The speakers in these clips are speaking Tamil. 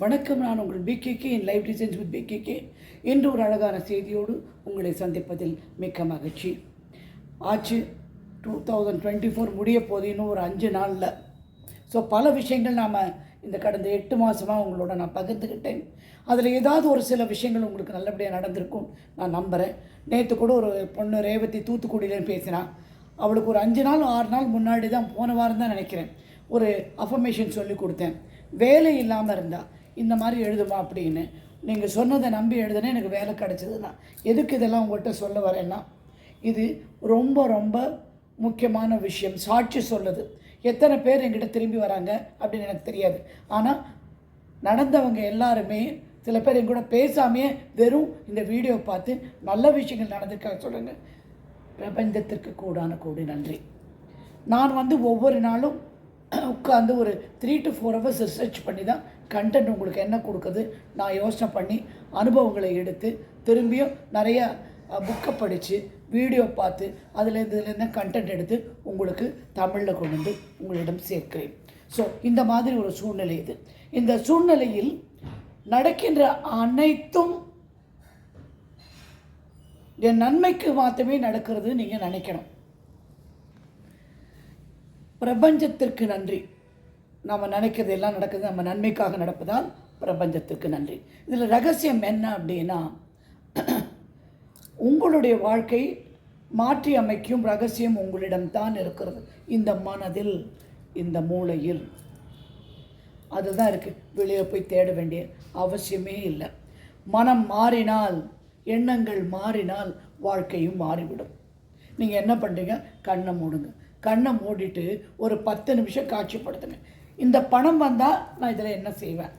வணக்கம். நான் உங்கள் PKK in life designs with PKK. இன்று ஒரு அழகான செய்தியோடு உங்களை சந்திப்பதில் மிக்க மகிழ்ச்சி. ஆச்சு 2024 முடிய போது இன்னும் ஒரு 5 நாளில். ஸோ பல விஷயங்கள் நாம் இந்த கடந்த 8 மாதமாக உங்களோட நான் பகிர்ந்துக்கிட்டேன். அதில் ஏதாவது ஒரு சில விஷயங்கள் உங்களுக்கு நல்லபடியாக நடந்திருக்கும் நான் நம்புகிறேன். நேற்று கூட ஒரு பொண்ணு ரேவதி தூத்துக்குடியிலேருந்து பேசினான். அவளுக்கு ஒரு 5 நாள் 6 நாள் முன்னாடி தான், போன வாரம் தான் நினைக்கிறேன், ஒரு அஃபர்மேஷன் சொல்லி கொடுத்தேன். வேலை இல்லாமல் இருந்தால் இந்த மாதிரி எழுதுமா அப்படின்னு. நீங்கள் சொன்னதை நம்பி எழுதுனே எனக்கு வேலை கிடச்சிதுன்னா. எதுக்கு இதெல்லாம் உங்கள்கிட்ட சொல்ல வரேன்னா, இது ரொம்ப ரொம்ப முக்கியமான விஷயம். சாட்சி சொல்லுது. எத்தனை பேர் என்கிட்ட திரும்பி வராங்க அப்படின்னு எனக்கு தெரியாது. ஆனால் நடந்தவங்க எல்லாருமே, சில பேர் என் கூட பேசாமையே வெறும் இந்த வீடியோ பார்த்து நல்ல விஷயங்கள் நடந்திருக்காங்க சொல்லுங்கள். பிரபஞ்சத்திற்கு கோடி நன்றி. நான் ஒவ்வொரு நாளும் உட்காந்து ஒரு 3 to 4 hours ரிசர்ச் பண்ணி தான் கண்டென்ட் உங்களுக்கு என்ன கொடுக்குது நான் யோசனை பண்ணி அனுபவங்களை எடுத்து திரும்பியும் நிறைய புக்கை படித்து வீடியோ பார்த்து இதுலேருந்து கண்டென்ட் எடுத்து உங்களுக்கு தமிழில் கொண்டு வந்து உங்களிடம் சேர்க்கிறேன். ஸோ இந்த மாதிரி ஒரு சூழ்நிலை இது. இந்த சூழ்நிலையில் நடக்கின்ற அனைத்தும் என் நன்மைக்கு மாத்திரமே நடக்கிறது நீங்கள் நினைக்கணும். பிரபஞ்சத்திற்கு நன்றி. நாம் நினைக்கிறது எல்லாம் நடக்குது நம்ம நன்மைக்காக நடப்பதால் பிரபஞ்சத்திற்கு நன்றி. இதில் ரகசியம் என்ன அப்படின்னா, உங்களுடைய வாழ்க்கை மாற்றி அமைக்கும் ரகசியம் உங்களிடம்தான் இருக்கிறது. இந்த மனதில், இந்த மூளையில் அதுதான் இருக்குது. வெளியே போய் தேட வேண்டிய அவசியமே இல்லை. மனம் மாறினால், எண்ணங்கள் மாறினால் வாழ்க்கையும் மாறிவிடும். நீங்கள் என்ன பண்ணுறீங்க? கண்ணை மூடுங்க. கண்ணை மூடிட்டு ஒரு 10 நிமிஷம் காட்சிப்படுத்துங்க. இந்த பணம் வந்தால் நான் இதில் என்ன செய்வேன்,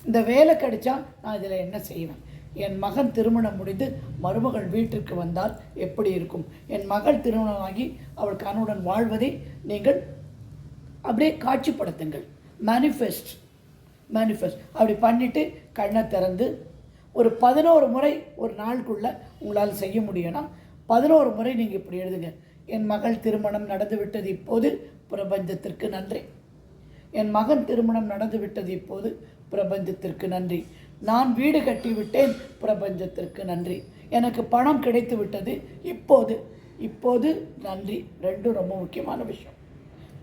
இந்த வேலை கிடைச்சா நான் இதில் என்ன செய்வேன், என் மகன் திருமணம் முடிந்து மருமகள் வீட்டிற்கு வந்தால் எப்படி இருக்கும், என் மகள் திருமணமாகி அவள் கணவனுடன் வாழ்வதை நீங்கள் அப்படியே காட்சிப்படுத்துங்கள். மேனிஃபெஸ்ட் அப்படி பண்ணிவிட்டு கண்ணை திறந்து ஒரு 11 முறை ஒரு நாளுக்குள்ளே உங்களால் செய்ய முடியும்னா 11 முறை நீங்கள் இப்படி எழுதுங்க. என் மகள் திருமணம் நடந்துவிட்டது இப்போது, பிரபஞ்சத்திற்கு நன்றி. என் மகன் திருமணம் நடந்துவிட்டது இப்போது, பிரபஞ்சத்திற்கு நன்றி. நான் வீடு கட்டிவிட்டேன், பிரபஞ்சத்திற்கு நன்றி. எனக்கு பணம் கிடைத்து விட்டது இப்போது நன்றி. ரெண்டும் ரொம்ப முக்கியமான விஷயம்.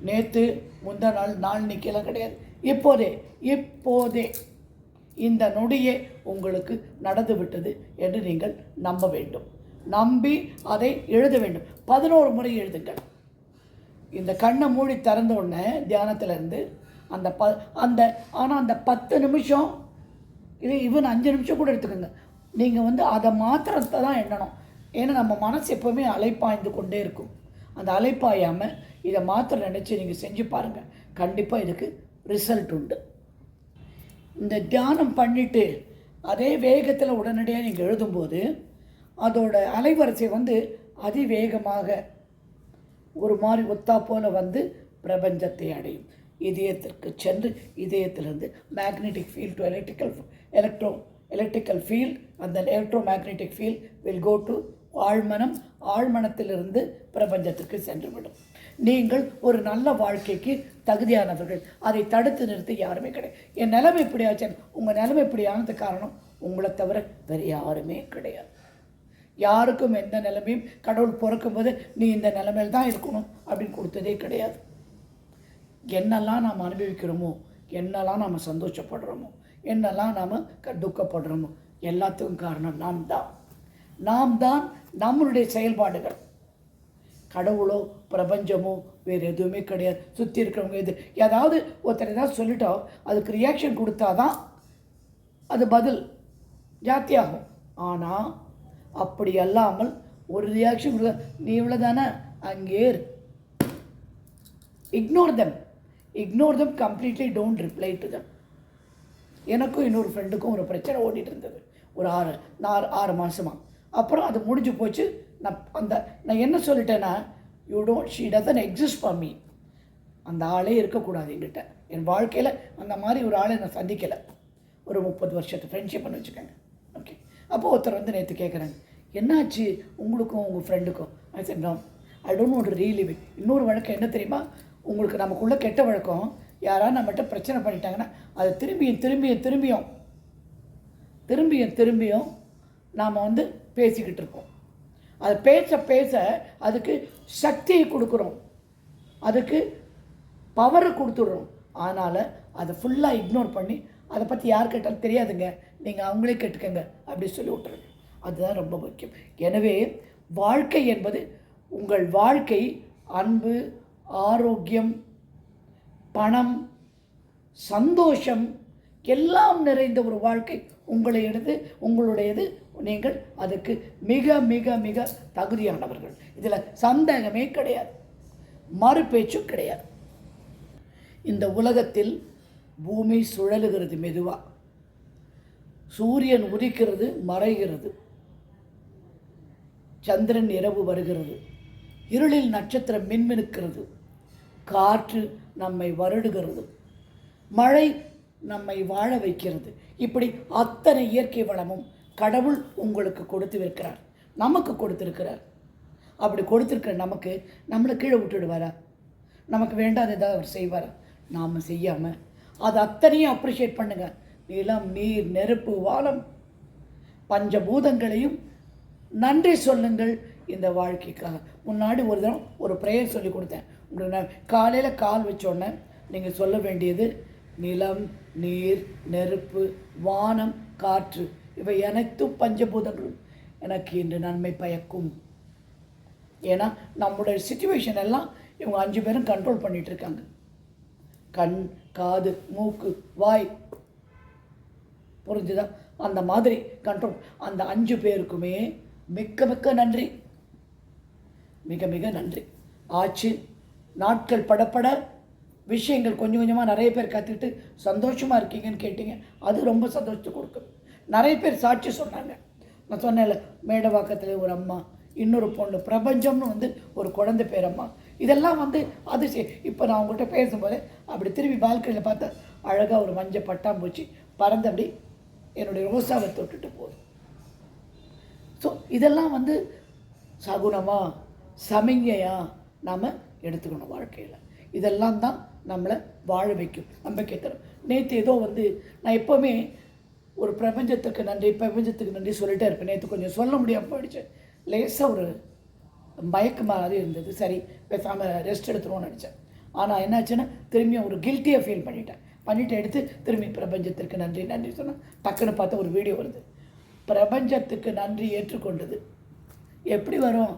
நேற்று முந்தா நாள் நிற்கலாம் கிடையாது. இப்போதே இந்த நொடியே உங்களுக்கு நடந்து விட்டது என்று நீங்கள் நம்ப வேண்டும். நம்பி அதை எழுத வேண்டும். 11 முறை எழுதுங்கள். இந்த கண்ணை மூடி திறந்த உடனே தியானத்திலேருந்து அந்த 10 நிமிஷம், இது ஈவன் 5 நிமிஷம் கூட எடுத்துக்கோங்க. நீங்கள் அதை மாத்திரத்தை தான் எண்ணணும். ஏன்னா நம்ம மனசு எப்போவுமே அலைப்பாய்ந்து கொண்டே இருக்கும். அந்த அலைப்பாயாமல் இதை மாத்திரம் நினச்சி நீங்கள் செஞ்சு பாருங்கள். கண்டிப்பாக இதுக்கு ரிசல்ட் உண்டு. இந்த தியானம் பண்ணிவிட்டு அதே வேகத்தில் உடனடியாக நீங்கள் எழுதும்போது அதோட அலைவரிசை அதிவேகமாக ஒரு மாதிரி ஒத்தா போல் பிரபஞ்சத்தை அடையும். இதயத்திற்கு சென்று இதயத்திலிருந்து magnetic field to electrical field, அந்த electro magnetic field will go to ஆழ்மனம். ஆழ்மனத்திலிருந்து பிரபஞ்சத்திற்கு சென்றுவிடும். நீங்கள் ஒரு நல்ல வாழ்க்கைக்கு தகுதியானவர்கள். அதை தடுத்து நிறுத்த யாருமே கிடையாது. என் நிலைமை இப்படி ஆச்சு, உங்கள் நிலைமை இப்படி ஆனது காரணம் உங்களை தவிர வேறு யாருமே கிடையாது. யாருக்கும் எந்த நிலைமையும் கடவுள் பிறக்கும்போது நீ இந்த நிலைமையில் தான் இருக்கணும் அப்படின்னு கொடுத்ததே கிடையாது. என்னெல்லாம் நாம் அனுபவிக்கிறோமோ, என்னெல்லாம் நாம் சந்தோஷப்படுறோமோ, என்னெல்லாம் நாம் துக்கப்படுறோமோ, எல்லாத்துக்கும் காரணம் நாம் தான். நம்மளுடைய செயல்பாடுகள். கடவுளோ பிரபஞ்சமோ வேறு எதுவுமே கிடையாது. சுற்றி இருக்கிறவங்க ஏதாவது ஒருத்தர் ஏதாவது சொல்லிட்டோம், அதுக்கு ரியாக்ஷன் கொடுத்தா தான் அது பதில் ஜாத்தியாகும். ஆனால் அப்படி அல்லாமல் ஒரு ரியாக்ஷன் கொடுக்க, நீ இவ்வளோ தானே, அங்கே ignore them completely. Don't reply to them. எனக்கும் இன்னொரு ஃப்ரெண்டுக்கும் ஒரு பிரச்சனை ஓடிட்டு இருந்தது ஒரு 6 மாதமாக. அப்புறம் அது முடிஞ்சு போச்சு. நான் என்ன சொல்லிட்டேன்னா, she doesn't exist for me. அந்த ஆளே இருக்கக்கூடாது என்கிட்ட. என் வாழ்க்கையில் அந்த மாதிரி ஒரு ஆளை நான் சந்திக்கலை. ஒரு 30 வருஷத்து ஃப்ரெண்ட்ஷிப் பண்ணி வச்சுக்கோங்க. ஓகே. அப்போது ஒருத்தர் நேற்று கேட்குறாங்க, என்னாச்சு உங்களுக்கும் உங்கள் ஃப்ரெண்டுக்கும்? I don't want to relive it. இன்னொரு வழக்கம் என்ன தெரியுமா, உங்களுக்கு நமக்குள்ள கெட்ட வழக்கம், யாராவது நம்மகிட்ட பிரச்சனை பண்ணிட்டாங்கன்னா அதை திரும்பியும் நாம் வந்து பேசிக்கிட்டு இருக்கோம். அது பேச அதுக்கு சக்தியை கொடுக்குறோம், அதுக்கு பவரை கொடுத்துட்றோம். அதனால் அதை ஃபுல்லாக இக்னோர் பண்ணி அதை பற்றி யார் கேட்டாலும் தெரியாதுங்க, நீங்கள் அவங்களே கேட்டுக்கங்க அப்படி சொல்லி விட்டுருங்க. அதுதான் ரொம்ப முக்கியம். எனவே வாழ்க்கை என்பது உங்கள் வாழ்க்கை அன்பு, ஆரோக்கியம், பணம், சந்தோஷம் எல்லாம் நிறைந்த ஒரு வாழ்க்கை உங்களுடையது. நீங்கள் அதுக்கு மிக மிக மிக தகுதியானவர்கள். இதில் சந்தேகமே கிடையாது, மறுபேச்சும் கிடையாது. இந்த உலகத்தில் பூமி சுழலுகிறது மெதுவாக, சூரியன் உதிக்கிறது, மறைகிறது, சந்திரன் இரவு வருகிறது, இருளில் நட்சத்திரம் மின்மினுக்கிறது, காற்று நம்மை வருடுகிறது, மழை நம்மை வாழ வைக்கிறது. இப்படி அத்தனை இயற்கை வளமும் கடவுள் உங்களுக்கு கொடுத்திருக்கிறார், நமக்கு கொடுத்திருக்கிறார். அப்படி கொடுத்திருக்கிற நமக்கு நம்மளை கீழே விட்டுடுவாரா? நமக்கு வேண்டாத ஏதாவது அவர் செய்வாரா? நாம் செய்யாமல் அது அத்தனையும் அப்ரிஷியேட் பண்ணுங்கள். நிலம், நீர், நெருப்பு, வானம், பஞ்சபூதங்களையும் நன்றி சொல்லுங்கள் இந்த வாழ்க்கைக்காக. முன்னாடி ஒரு தினம் ஒரு ப்ரேயர் சொல்லி கொடுத்தேன் உங்களுக்கு. நான் காலையில் கால் வச்சோடனே நீங்கள் சொல்ல வேண்டியது நிலம், நீர், நெருப்பு, வானம், காற்று இவை அனைத்தும் பஞ்சபூதங்களும் எனக்கு இன்று நன்மை பயக்கும். ஏன்னா நம்முடைய சிச்சுவேஷன் எல்லாம் இவங்க 5 பேரும் கண்ட்ரோல் பண்ணிகிட்டு இருக்காங்க. கண், காது, மூக்கு, வாய், புரிஞ்சுதா? அந்த மாதிரி கண்ட்ரோல். அந்த 5 பேருக்குமே மிக்க மிக்க நன்றி, மிக மிக நன்றி. ஆச்சு நாட்கள் படப்பட விஷயங்கள் கொஞ்சம் கொஞ்சமாக நிறைய பேர் கற்றுக்கிட்டு சந்தோஷமாக இருக்கீங்கன்னு கேட்டீங்க. அது ரொம்ப சந்தோஷத்தை கொடுக்கும். நிறைய பேர் சாட்சி சொன்னாங்க. நான் சொன்னேன்ல, மேடவாக்கத்தில் ஒரு அம்மா, இன்னொரு பொண்ணு பிரபஞ்சம்னு வந்து ஒரு குழந்தை பேரம்மா. இதெல்லாம் வந்து அதிசயம். இப்போ நான் உங்கள்கிட்ட பேசும்போது அப்படி திரும்பி பால்கனியில் பார்த்தா அழகாக ஒரு மஞ்சள் பட்டாம்பூச்சி பறந்து அப்படி என்னுடைய ரோசாவை தொட்டுட்டு போகுது. ஸோ இதெல்லாம் வந்து சகுனமாக, சமிங்கையாக நாம் எடுத்துக்கணும் வாழ்க்கையில். இதெல்லாம் தான் நம்மளை வாழ வைக்கும், நம்பிக்கை தரும். நேற்று ஏதோ வந்து நான் எப்போவுமே ஒரு பிரபஞ்சத்துக்கு நன்றி சொல்லிட்டே இருப்பேன். நேற்று கொஞ்சம் சொல்ல முடியாமல் போயிடுச்சு. லேசாக ஒரு மயக்க மாதிரி இருந்தது. சரி பேசாமல் ரெஸ்ட் எடுத்துருவோன்னு நினச்சேன். ஆனால் என்னாச்சுன்னா திரும்பியும் ஒரு கில்ட்டியாக ஃபீல் பண்ணிவிட்டு எடுத்து திரும்பி பிரபஞ்சத்திற்கு நன்றி சொன்னேன். டக்குன்னு பார்த்தா ஒரு வீடியோ வருது. பிரபஞ்சத்துக்கு நன்றி ஏற்றுக்கொண்டது எப்படி வரும்?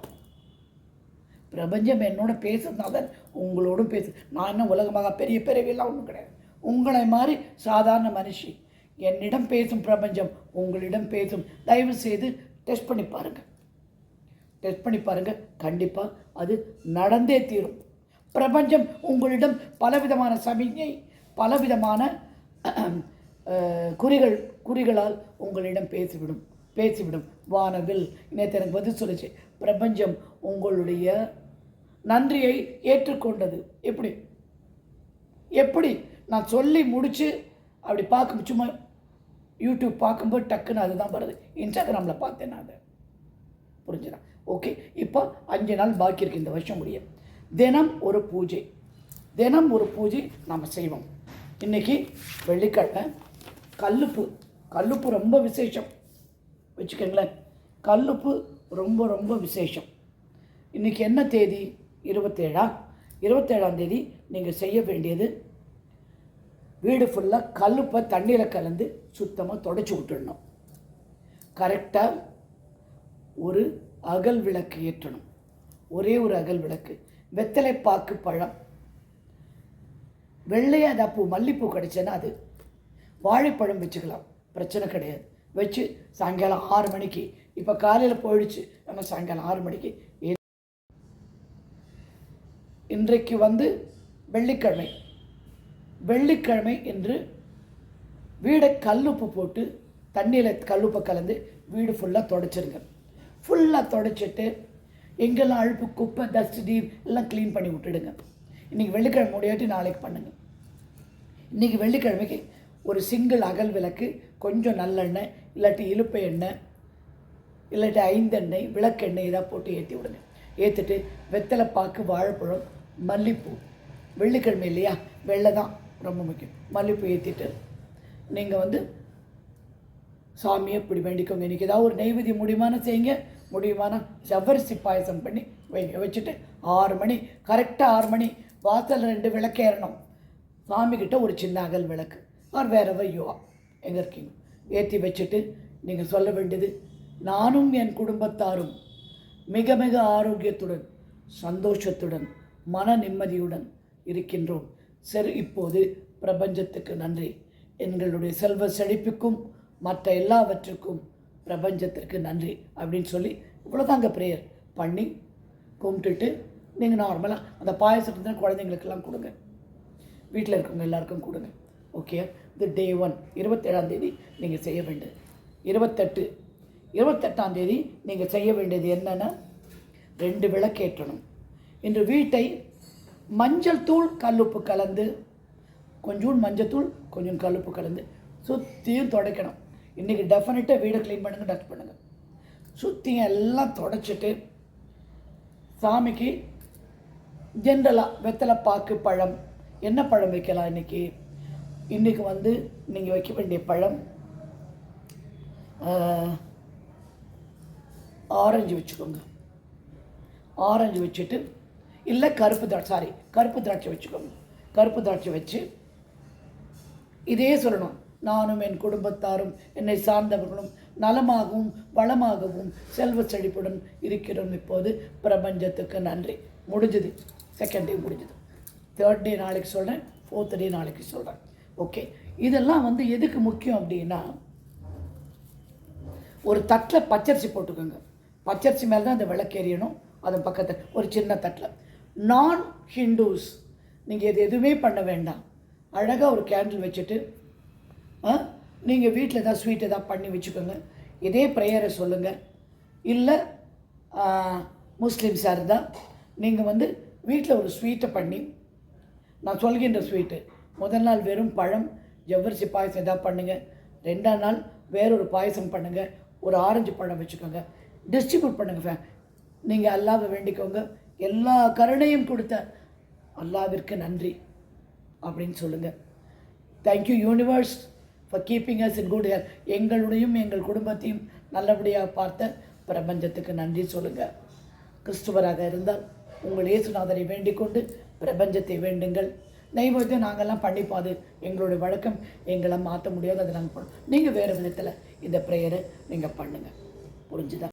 பிரபஞ்சம் என்னோட பேசுறதுனால தான் உங்களோடும் பேசு. நான் என்ன உலகமாக பெரிய பிறவியெல்லாம் ஒன்றும் கிடையாது. உங்களை மாதிரி சாதாரண மனுஷி. என்னிடம் பேசும் பிரபஞ்சம் உங்களிடம் பேசும். தயவு செய்து டெஸ்ட் பண்ணி பாருங்கள். கண்டிப்பாக அது நடந்தே தீரும். பிரபஞ்சம் உங்களிடம் பலவிதமான சமிக்ஞை, பலவிதமான குறிகளால் உங்களிடம் பேசிவிடும். வானவில் நேற்று எனக்கு பதில் சொல்லிச்சு. பிரபஞ்சம் உங்களுடைய நன்றியை ஏற்றுக்கொண்டது. எப்படி நான் சொல்லி முடித்து அப்படி பார்க்க சும்மா யூடியூப் பார்க்கும்போது டக்குன்னு அதுதான் வருது. இன்ஸ்டாகிராமில் பார்த்தேன் நான் அதை. புரிஞ்சுதா? ஓகே, இப்போ 5 நாள் பாக்கி இருக்குது இந்த வருஷம் முடிய. தினம் ஒரு பூஜை நாம் செய்வோம். இன்றைக்கி வெள்ளிக்கிழமை. கல்லுப்பு ரொம்ப விசேஷம் வச்சுக்கோங்களேன். கல்லுப்பு ரொம்ப ரொம்ப விசேஷம். இன்றைக்கி என்ன தேதி? 27ஆம் தேதி. நீங்கள் செய்ய வேண்டியது வீடு ஃபுல்லாக கல்லுப்பை தண்ணியில் கலந்து சுத்தமாக தொடச்சி விட்டுடணும். கரெக்டாக ஒரு அகல் விளக்கு ஏற்றணும். ஒரே ஒரு அகல் விளக்கு. வெத்தலை பாக்கு பழம், வெள்ளையாக பூ, மல்லிப்பூ கிடைச்சேன்னா அது, வாழைப்பழம் வச்சுக்கலாம், பிரச்சனை கிடையாது. வச்சு சாயங்காலம் 6 மணிக்கு, இப்போ காலையில் போயிடுச்சு, நம்ம சாயங்காலம் 6 மணிக்கு. இன்றைக்கு வந்து வெள்ளிக்கிழமை என்று வீடை கல்லுப்பு போட்டு தண்ணியில் கல்லுப்பை கலந்து வீடு ஃபுல்லாக தொடச்சிருங்க. ஃபுல்லாக தொடச்சிட்டு எங்கெல்லாம் அழுப்பு, குப்பை, டஸ்ட், டீப் எல்லாம் க்ளீன் பண்ணி விட்டுடுங்க. இன்றைக்கி வெள்ளிக்கிழமை முடியாட்டி நாளைக்கு பண்ணுங்கள். இன்றைக்கி வெள்ளிக்கிழமைக்கு ஒரு சிங்கிள் அகல் விளக்கு, கொஞ்சம் நல்லெண்ணெய் இல்லாட்டி இலுப்பை எண்ணெய் இல்லாட்டி 5 எண்ணெய், விளக்கெண்ணெய் இதாக போட்டு ஏற்றி விடுங்க. ஏற்றிட்டு வெத்தலை பாக்கு, வாழைப்பழம், மல்லிப்பூ. வெள்ளிக்கிழமை இல்லையா, வெள்ளை தான் ரொம்ப முக்கியம். மல்லிப்பூ ஏற்றிட்டு நீங்கள் வந்து சாமியை இப்படி வேண்டிக்கோங்க. இன்றைக்கி ஏதாவது ஒரு நெய்வேத்தியம் முடியுமான செய்யுங்க. முடியுமான ஜவ்வரிசி பாயசம் பண்ணி வைங்க. வச்சுட்டு 6 மணி கரெக்டாக 6 மணி வாசல் 2 விளக்கு ஏறணும். சாமிக்கிட்ட ஒரு சின்ன அகல் விளக்கு ஆர் வேறவை யுவா எங்கே இருக்கீங்க ஏற்றி வச்சுட்டு நீங்கள் சொல்ல வேண்டியது, நானும் என் குடும்பத்தாரும் மிக மிக ஆரோக்கியத்துடன் சந்தோஷத்துடன் மன நிம்மதியுடன் இருக்கின்றோம். சரி, இப்போது பிரபஞ்சத்துக்கு நன்றி. எங்களுடைய செல்வ செழிப்புக்கும் மற்ற எல்லாவற்றுக்கும் பிரபஞ்சத்திற்கு நன்றி அப்படின்னு சொல்லி இவ்வளோதாங்க ப்ரேயர் பண்ணி கும்பிட்டுட்டு நீங்கள் நார்மலாக அந்த பாயசத்தை குழந்தைங்களுக்கெல்லாம் கொடுங்க. வீட்டில் இருக்கவங்க எல்லாருக்கும் கொடுங்க. ஓகே, இது டே 1 27ஆம் நீங்கள் செய்ய வேண்டியது. 28ஆம் நீங்கள் செய்ய வேண்டியது என்னென்னா 2 விளக்கேற்றணும். இன்று வீட்டை மஞ்சள் தூள் கல்லுப்பு கலந்து, கொஞ்சம் மஞ்சள் தூள் கொஞ்சம் கல்லுப்பு கலந்து சுற்றியும் துடைக்கணும். இன்றைக்கி டெஃபினட்டாக வீடை க்ளீன் பண்ணுங்கள், டஸ்ட் பண்ணுங்கள். சுற்றியும் எல்லாம் துடைச்சிட்டு சாமிக்கு ஜென்ரலாக வெத்தலை பாக்கு பழம், என்ன பழம் வைக்கலாம் இன்றைக்கி வந்து நீங்கள் வைக்க வேண்டிய பழம் ஆரஞ்சு வச்சுக்கோங்க. ஆரஞ்சு வச்சுட்டு, இல்லை கருப்பு திராட்சை வச்சுக்கோங்க. கருப்பு திராட்சை வச்சு இதே சொல்லணும், நானும் என் குடும்பத்தாரும் என்னை சார்ந்தவர்களும் நலமாகவும் வளமாகவும் செல்வ செழிப்புடன் இருக்கிறோம். இப்போது பிரபஞ்சத்துக்கு நன்றி. முடிஞ்சது. 2nd டே முடிஞ்சது. 3rd டே நாளைக்கு சொல்கிறேன். 4th டே நாளைக்கு சொல்கிறேன். ஓகே, இதெல்லாம் வந்து எதுக்கு முக்கியம் அப்படின்னா, ஒரு தட்டில் பச்சரிசி போட்டுக்கோங்க. பச்சரிசி மேலே தான் அந்த விளக்கேறியணும். அதன் பக்கத்தில் ஒரு சின்ன தட்டில். நான் ஹிந்துஸ் நீங்கள் இது எதுவுமே பண்ண வேண்டாம். அழகாக ஒரு கேண்டில் வச்சுட்டு நீங்கள் வீட்டில் ஏதாவது ஸ்வீட் எதாவது பண்ணி வச்சுக்கோங்க. இதே ப்ரேயரை சொல்லுங்கள். இல்லை முஸ்லீம்ஸாக இருந்தால் நீங்கள் வந்து வீட்டில் ஒரு ஸ்வீட்டை பண்ணி, நான் சொல்கின்ற ஸ்வீட்டு முதல் நாள் வெறும் பழம் ஜவ்வரிசி பாயசம் எதாவது பண்ணுங்கள். 2ஆம் நாள் வேறொரு பாயசம் பண்ணுங்கள். ஒரு ஆரஞ்சு பழம் வச்சுக்கோங்க. டிஸ்ட்ரிபியூட் பண்ணுங்கள். நீங்கள் அல்லாவை வேண்டிக்கோங்க. எல்லா கருணையும் கொடுத்த அல்லாவிற்கு நன்றி அப்படின்னு சொல்லுங்கள். Thank you universe for keeping us in good health. எங்களுடையும் எங்கள் குடும்பத்தையும் நல்லபடியாக பார்த்த பிரபஞ்சத்துக்கு நன்றி சொல்லுங்கள். கிறிஸ்துவராக இருந்தால் உங்கள் இயேசுநாதரை வேண்டிக் கொண்டு பிரபஞ்சத்தை வேண்டுங்கள். நைவேத்தியம் நாங்கள்லாம் பண்ணிப்போம். அது எங்களுடைய வழக்கம். எங்களை மாற்ற முடியாது. அதை நாங்கள் பண்ணுவோம். நீங்கள் வேறு விதத்தில் இந்த ப்ரேயரை நீங்கள் பண்ணுங்கள். புரிஞ்சுதா?